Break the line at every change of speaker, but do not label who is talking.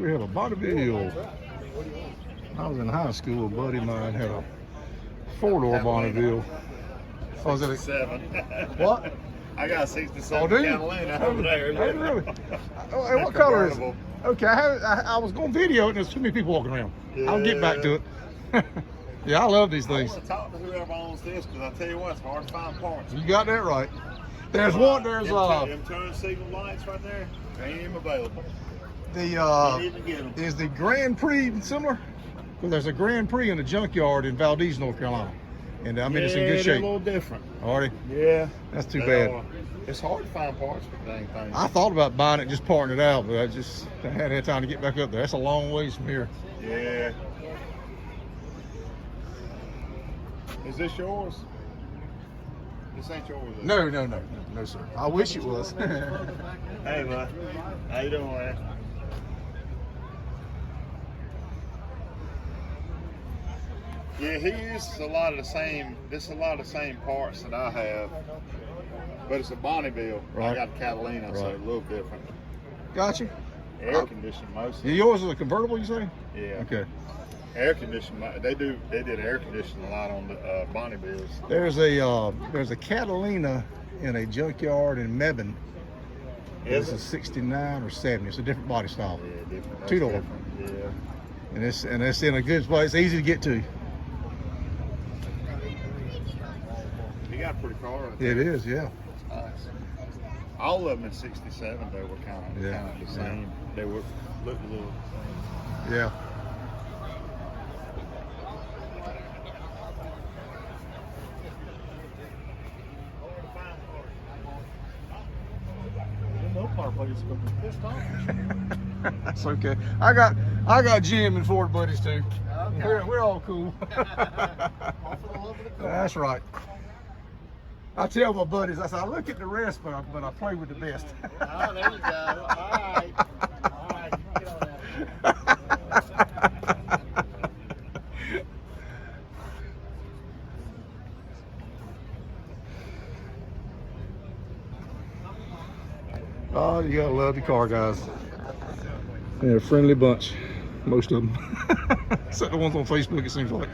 we have a Bonnevile. I was in high school, a buddy of mine had a four-door Bonnevile. Oh, was it a
7.
what?
I got a 67
Oh, do you?
Catalina over there.
Hey, really? Oh, hey, what color is it? Okay, I was going to video it, and there's too many people walking around.
Yeah.
I'll get back to it. Yeah, I love these things.
I want to talk to whoever owns this, because I tell you what, it's hard to find parts.
You got that right. There's one. There's
them turn signal lights right there. They ain't even available.
Is the Grand Prix similar? Because there's a Grand Prix in the junkyard in Valdez, North Carolina, and I mean it's in good shape.
A little different.
Already?
Yeah.
That's too bad.
It's hard to find parts for the dang thing.
I thought about buying it and just parting it out, but I hadn't had time to get back up there. That's a long ways from here.
Yeah. Is this yours? This ain't yours.
No, sir. I wish it was.
Hey, bud. How you doing, man? Yeah, he uses a lot of the same. This is a lot of the same parts that I have, but it's a Bonneville.
Right.
I got a Catalina, so
Right.
it's a little different.
Gotcha.
Air conditioning mostly.
Yours is a convertible, you say?
Yeah.
Okay.
Air conditioning. They did air conditioning a lot on the Bonnevilles.
There's a Catalina in a junkyard in Mebane. It's a 69 or 70. It's a different body style.
Yeah, different.
Two-door.
Yeah.
And it's in a good place. It's easy to get to.
You got a pretty car.
It is, yeah.
It's nice. All of them in '67, they were kind of the same.
Yeah.
They were looked a little the same.
Yeah. That's okay. I got Jim and Ford buddies too. Okay. We're all cool. That's right. I tell my buddies, I say I look at the rest, but I play with the best.
Oh, there you go. All right. All right. Get on that.
Oh, you gotta love the car guys. They're a friendly bunch, most of them. Except the ones on Facebook, it seems like.